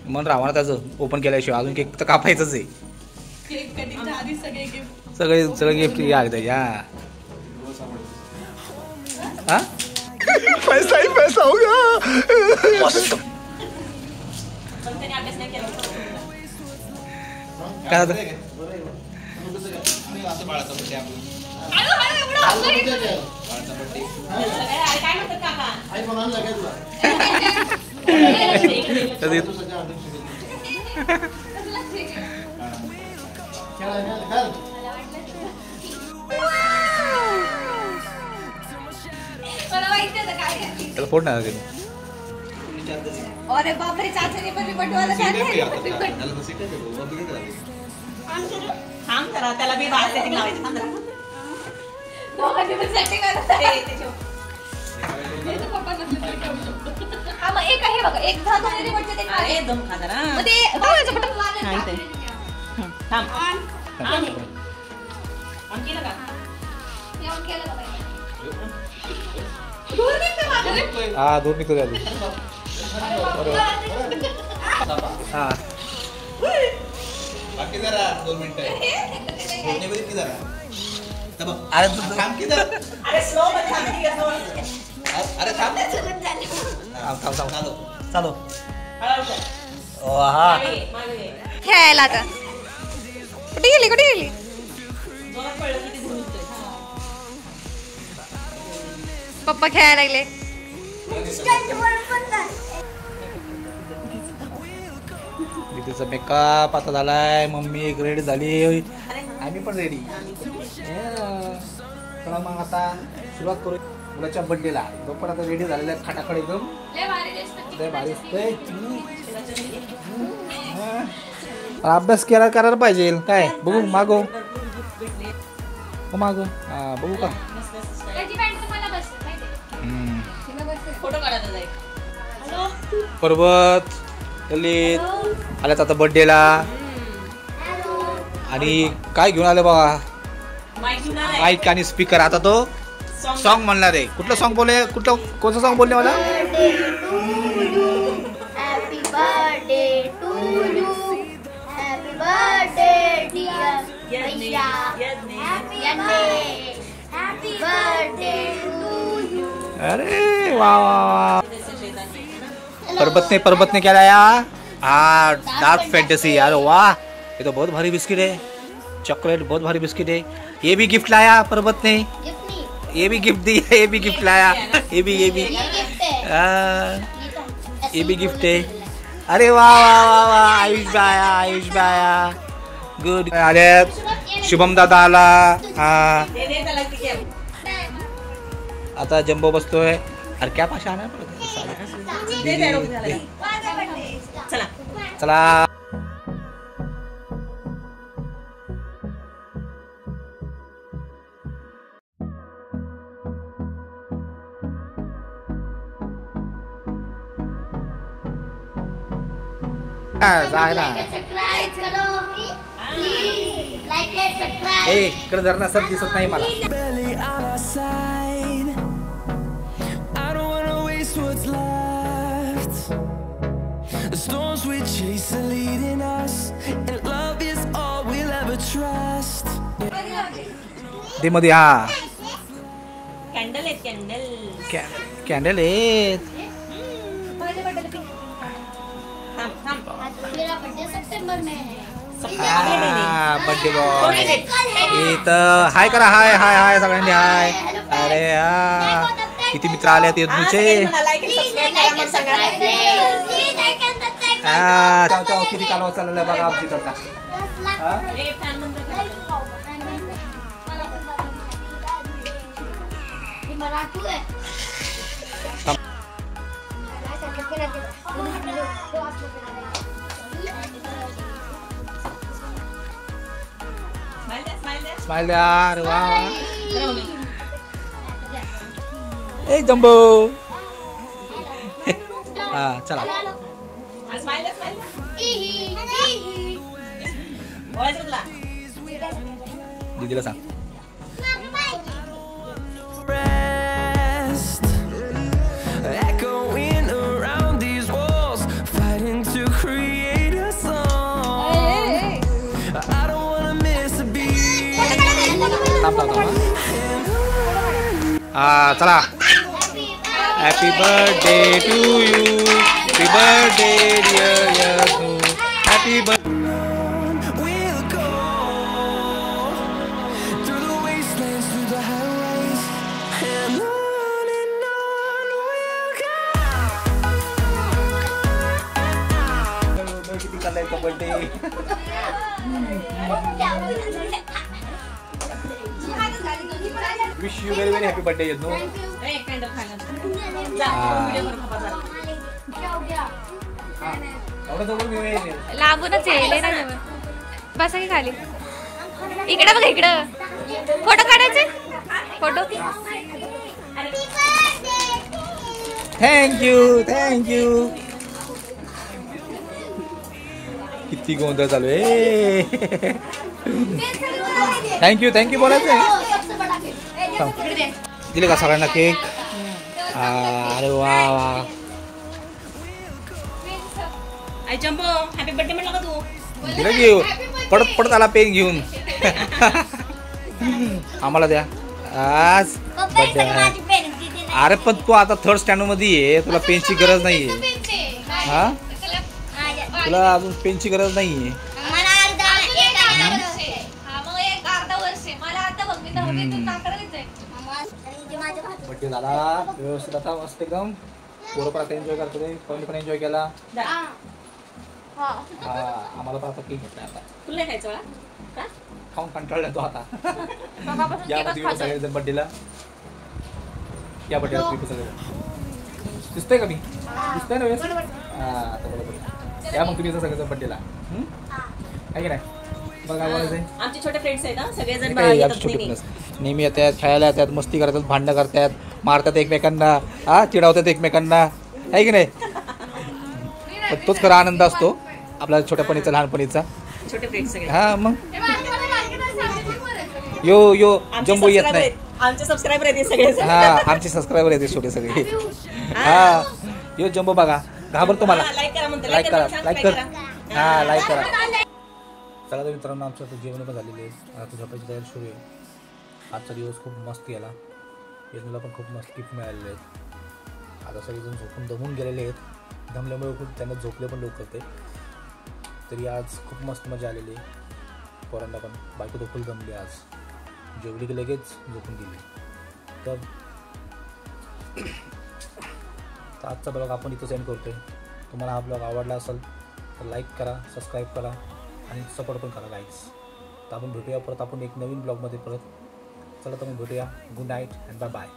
मन रावणार त्याचं ओपन केल्याशिवाय अजून केक तर कापायचंच आहे. सगळे गिफ्ट या त्याच्या हा पैसा ही पैसा होगा. काय त्याला फोड ना. अरे बापरे चाचणी पण रिबटवाला थांब करा त्याला बी बाहेर सेटिंग लावायचं. थांब जरा. दोघांनी पण सेटिंग करत आहे. हा मग एक आहे बघा एक दहा दोन रिबटचे ते अरे दम खा जरा. मग ते बाबाचं बटन हा इथे. थांब. ऑन केलं का? येऊन केलं का बाई? दूर निघते माझं. हा दूर निघतो त्याला. हा बाकी जरा 2 मिनिटं बोलणे बरी की जरा. अरे थांब की जरा. अरे स्लो मध्ये थांब की असं. अरे थांब. थांब चालू. हळू कर. हा मागे घे. खेळायला आता कुठे गेली जोरात पडलं की ते धुळून जाईल. पप्पा खेळायला लागले. तिचा मेकअप आता झालाय. मम्मी रेडी झाली. आम्ही पण रेडी. चला मग आता सुरुवात करू मुलाच्या बर्थडेला. तो पण आता रेडी झालेला आहे खटाखट एकदम. लय भारी असतंय. अभ्यास करायला पाहिजे. काय बघू मागो हा बघू का. फोटो काढायचा जाईल. पर्वत ललित आल्यात आता बर्थडेला. आणि काय घेऊन आले बघा माईक आणि स्पीकर. आता तो सॉन्ग म्हणणार आहे. कुठलं सॉन्ग बोलले कोणतं सॉन्ग बोलले मला. Happy birthday to you. Happy birthday dear भैया. Happy birthday to you. अरे वा पर्वत ने क्या लाया. हाँ डार्क फैंटेसी. यार वाह ये तो बहुत भारी बिस्किट है. चॉकलेट बहुत भारी बिस्किट है. ये भी गिफ्ट लाया पर्वत ने. ये भी गिफ्ट दी. ये भी गिफ्ट लाया. ये भी गिफ्ट है. अरे वाह वाह वाह आयुष आया गुड. आले शुभम दादा आला. हाँ आता जंबो बसतोय. अरे क्या पाशा आना चला. इकडे जर सब दिसत नाही मला. The storms we chase are leading us, and love is all we'll ever trust. दे मध्ये. हा कॅन्डल आहेत कॅन्डल आहेत. थांब. मेरा बर्थडे सितंबर में है. बर्थडे बॉय इथं हाय करा. हाय सगळ्यांनी हाय. अरे हा किती मित्र आले ते तुझे. किती कालवा चाललेला बघा आमची करता. मराठू है. स्माइल यार वाह. ए जंबो. हा चला दीदीला सांग. हा चला happy birthday to you happy birthday dear Yashu happy birthday We'll go through the wastelands, through the highways, and on we'll go. किती चाललाय तो birthday wish you very very happy birthday Yagnu ए, कॅन्डल खायला जा, व्हिडिओ करून खपा जा. लांबूनच येईल ना जवळ बसा की खाली इकडं बघ इकडं फोटो काढायचे फोटो थँक्यू किती गोंधळ चालू आहे थँक्यू बोलायचं दिले का सगळ्यांना केक अरे वा वा आई जम्बो हॅपी बर्थडे म्हणलं का तू दिलं घेऊ पडत आला पेन घेऊन आम्हाला द्या आज बर्थडे अरे पण तू आता थर्ड स्टँडर्ड मध्ये ये तुला पेनची गरज नाहीये हा तुला अजून पेनची गरज नाहीये बर्थडे झाला व्यवस्थित आता मस्त एकदम पोरं पण आता एन्जॉय करतो पण एन्जॉय केला हा आम्हाला पण आता केक घेतला आता तुला नाही खायचं बाळा? का? खाऊन कंटाळला तो आता या तुम्ही सगळेजण बर्थडेला या बर्थडेला तुम्ही सगळे दिसतंय का मी दिसतंय ना व्यवस्थित हा तर बरोबर या मग तुम्ही सगळेजण बर्थडेला आहे की नाही बघा बोलायचंय आमचे छोटे फ्रेंड्स आहेत ना सगळेजण काही येतात आमची छोटी नेहमी. पण नेहमी येतात खेळायला येतात मस्ती करतात भांडणं करतात मारतात एकमेकांना हा चिडवतात एकमेकांना आहे की नाही पण तोच खरा आनंद असतो आपल्या छोट्यापणीचा लहानपणीचा छोटे फ्रेंड्स सगळे हा मग यो आमचे जम्बो येत subscriber नाही आहेत. आमचे सबस्क्रायबर आहेत हे सगळे हा आमचे सबस्क्रायबर येते छोटे सगळे हा यो जम्बो बघा घाबरतो मला लाईक करा म्हणते लाईक करा सांग, लाईक like कर हा लाईक करा चला तर मित्रांनो आमचं आता जेवण पण झालेले आहे आता झोपायची तयारी सुरू आहे आजचा दिवस खूप मस्त गेला यजूला पण खूप मस्त गिफ्ट मिळालेले आहेत आता सगळेजण झोपून दमून गेलेले आहेत दमल्यामुळे खूप त्यांना झोपले पण लवकर ते तरी आज खूप मस्त मजा आलेली आहे पोरांना पण बायको तो फुल दमली आज जेवली की लगेच झोपून गेली तर आजचा ब्लॉग आपण इथं सेंड करतोय तुम्हाला हा ब्लॉग आवडला असेल तर लाईक करा सबस्क्राईब करा आणि सपोर्ट पण करा लाईक्स तर आपण भेटूया परत आपण एक नवीन ब्लॉगमध्ये परत चला तर मग भेटूया good night and bye bye